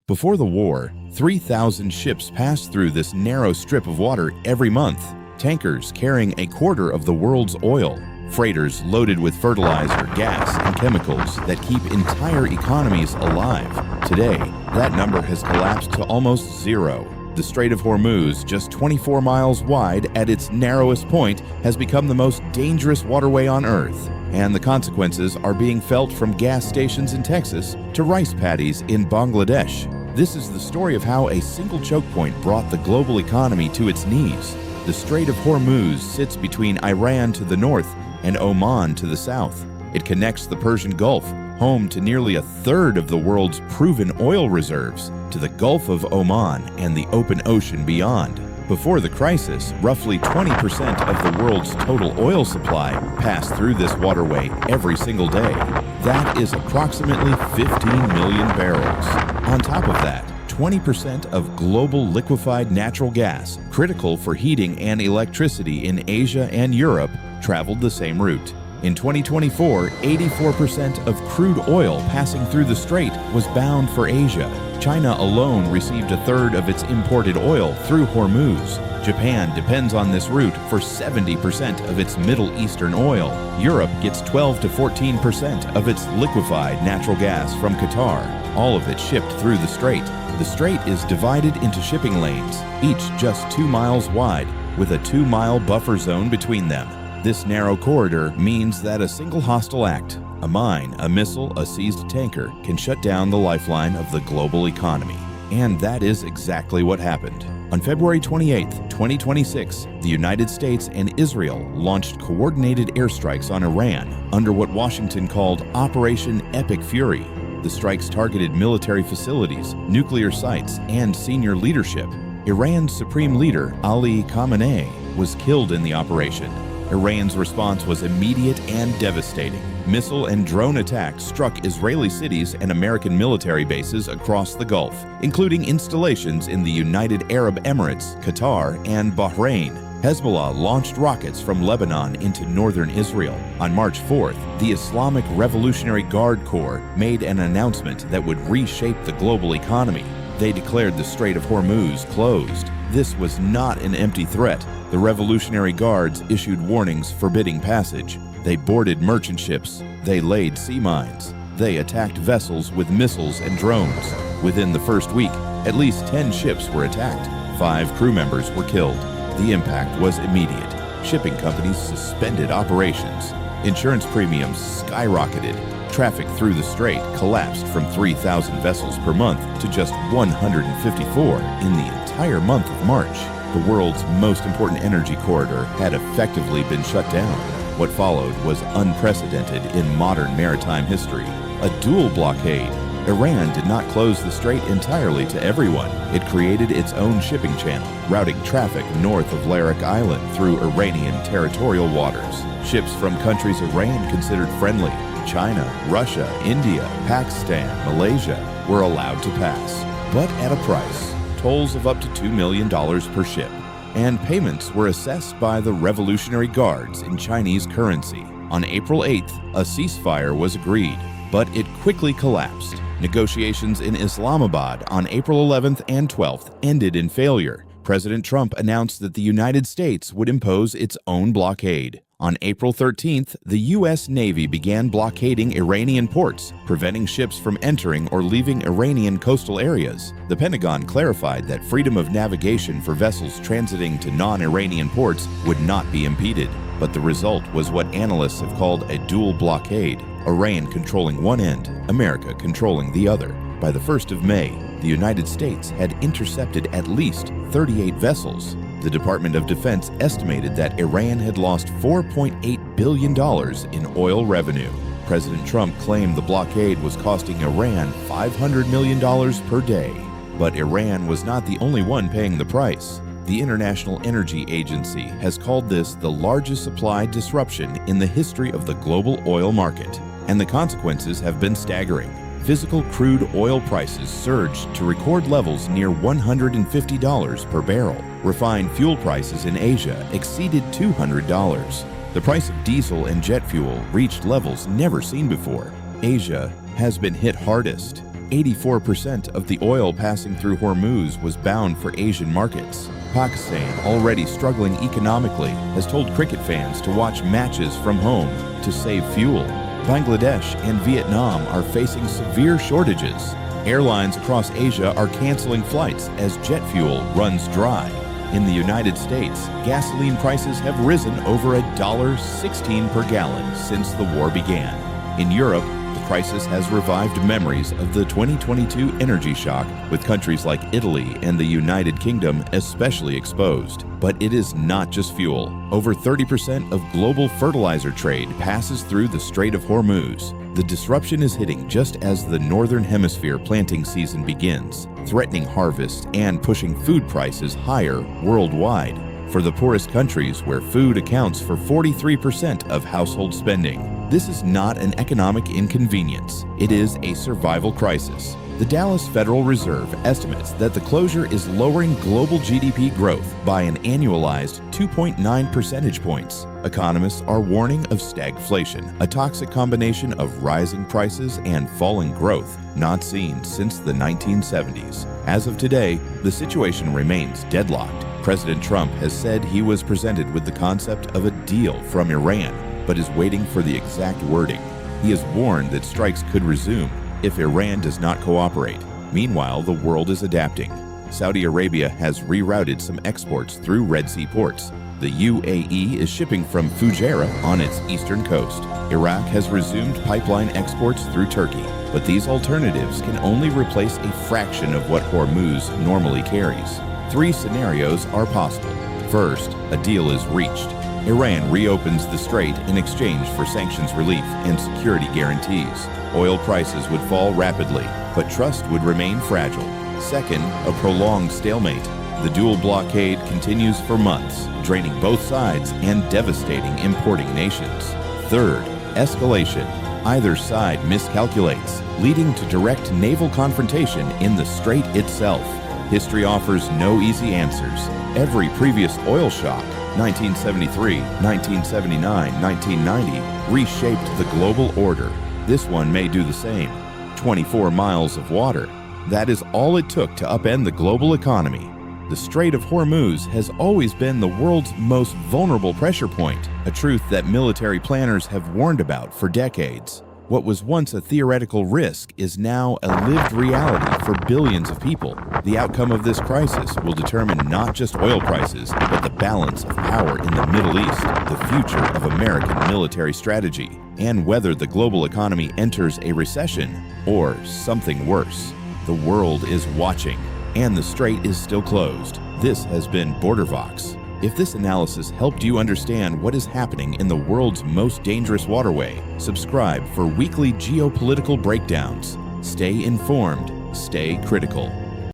Before the war, 3,000 ships passed through this narrow strip of water every month, tankers carrying a quarter of the world's oil, freighters loaded with fertilizer, gas, and chemicals that keep entire economies alive. Today, that number has collapsed to almost zero. The Strait of Hormuz, just 24 miles wide at its narrowest point, has become the most dangerous waterway on Earth, and the consequences are being felt from gas stations in Texas to rice paddies in Bangladesh. This is the story of how a single choke point brought the global economy to its knees. The Strait of Hormuz sits between Iran to the north and Oman to the south. It connects the Persian Gulf, home to nearly a third of the world's proven oil reserves, to the Gulf of Oman and the open ocean beyond. Before the crisis, roughly 20% of the world's total oil supply passed through this waterway every single day. That is approximately 15 million barrels. On top of that, 20% of global liquefied natural gas, critical for heating and electricity in Asia and Europe, traveled the same route. In 2024, 84% of crude oil passing through the strait was bound for Asia. China alone received a third of its imported oil through Hormuz. Japan depends on this route for 70% of its Middle Eastern oil. Europe gets 12 to 14% of its liquefied natural gas from Qatar, all of it shipped through the strait. The strait is divided into shipping lanes, each just 2 miles wide, with a 2-mile buffer zone between them. This narrow corridor means that a single hostile act, a mine, a missile, a seized tanker, can shut down the lifeline of the global economy. And that is exactly what happened. On February 28, 2026, the United States and Israel launched coordinated airstrikes on Iran under what Washington called Operation Epic Fury. The strikes targeted military facilities, nuclear sites, and senior leadership. Iran's supreme leader, Ali Khamenei, was killed in the operation. Iran's response was immediate and devastating. Missile and drone attacks struck Israeli cities and American military bases across the Gulf, including installations in the United Arab Emirates, Qatar, and Bahrain. Hezbollah launched rockets from Lebanon into northern Israel. On March 4th, the Islamic Revolutionary Guard Corps made an announcement that would reshape the global economy. They declared the Strait of Hormuz closed. This was not an empty threat. The Revolutionary Guards issued warnings forbidding passage. They boarded merchant ships. They laid sea mines. They attacked vessels with missiles and drones. Within the first week, at least 10 ships were attacked. 5 crew members were killed. The impact was immediate. Shipping companies suspended operations. Insurance premiums skyrocketed. Traffic through the strait collapsed from 3,000 vessels per month to just 154 in the entire month of March. The world's most important energy corridor had effectively been shut down. What followed was unprecedented in modern maritime history. A dual blockade. Iran did not close the strait entirely to everyone. It created its own shipping channel, routing traffic north of Larak Island through Iranian territorial waters. Ships from countries Iran considered friendly, China, Russia, India, Pakistan, Malaysia, were allowed to pass, but at a price. Tolls of up to $2 million per ship, and payments were assessed by the Revolutionary Guards in Chinese currency. On April 8th, a ceasefire was agreed, but it quickly collapsed. Negotiations in Islamabad on April 11th and 12th ended in failure. President Trump announced that the United States would impose its own blockade. On April 13th, the U.S. Navy began blockading Iranian ports, preventing ships from entering or leaving Iranian coastal areas. The Pentagon clarified that freedom of navigation for vessels transiting to non-Iranian ports would not be impeded. But the result was what analysts have called a dual blockade, Iran controlling one end, America controlling the other. By the 1st of May, the United States had intercepted at least 38 vessels. The Department of Defense estimated that Iran had lost $4.8 billion in oil revenue. President Trump claimed the blockade was costing Iran $500 million per day. But Iran was not the only one paying the price. The International Energy Agency has called this the largest supply disruption in the history of the global oil market, and the consequences have been staggering. Physical crude oil prices surged to record levels near $150 per barrel. Refined fuel prices in Asia exceeded $200. The price of diesel and jet fuel reached levels never seen before. Asia has been hit hardest. 84% of the oil passing through Hormuz was bound for Asian markets. Pakistan, already struggling economically, has told cricket fans to watch matches from home to save fuel. Bangladesh and Vietnam are facing severe shortages. Airlines across Asia are canceling flights as jet fuel runs dry. In the United States, gasoline prices have risen over $1.16 per gallon since the war began. In Europe, the crisis has revived memories of the 2022 energy shock, with countries like Italy and the United Kingdom especially exposed. But it is not just fuel. Over 30% of global fertilizer trade passes through the Strait of Hormuz. The disruption is hitting just as the Northern Hemisphere planting season begins, threatening harvests and pushing food prices higher worldwide. For the poorest countries, where food accounts for 43% of household spending, this is not an economic inconvenience. It is a survival crisis. The Dallas Federal Reserve estimates that the closure is lowering global GDP growth by an annualized 2.9 percentage points. Economists are warning of stagflation, a toxic combination of rising prices and falling growth not seen since the 1970s. As of today, the situation remains deadlocked. President Trump has said he was presented with the concept of a deal from Iran, but is waiting for the exact wording. He has warned that strikes could resume if Iran does not cooperate. Meanwhile, the world is adapting. Saudi Arabia has rerouted some exports through Red Sea ports. The UAE is shipping from Fujairah on its eastern coast. Iraq has resumed pipeline exports through Turkey, but these alternatives can only replace a fraction of what Hormuz normally carries. 3 scenarios are possible. First, a deal is reached. Iran reopens the strait in exchange for sanctions relief and security guarantees. Oil prices would fall rapidly, but trust would remain fragile. Second, a prolonged stalemate. The dual blockade continues for months, draining both sides and devastating importing nations. Third, escalation. Either side miscalculates, leading to direct naval confrontation in the strait itself. History offers no easy answers. Every previous oil shock, 1973, 1979, 1990, reshaped the global order. This one may do the same. 24 miles of water. That is all it took to upend the global economy. The Strait of Hormuz has always been the world's most vulnerable pressure point, a truth that military planners have warned about for decades. What was once a theoretical risk is now a lived reality for billions of people. The outcome of this crisis will determine not just oil prices, but the balance of power in the Middle East, the future of American military strategy, and whether the global economy enters a recession or something worse. The world is watching, and the strait is still closed. This has been Bordervox. If this analysis helped you understand what is happening in the world's most dangerous waterway, subscribe for weekly geopolitical breakdowns. Stay informed, stay critical.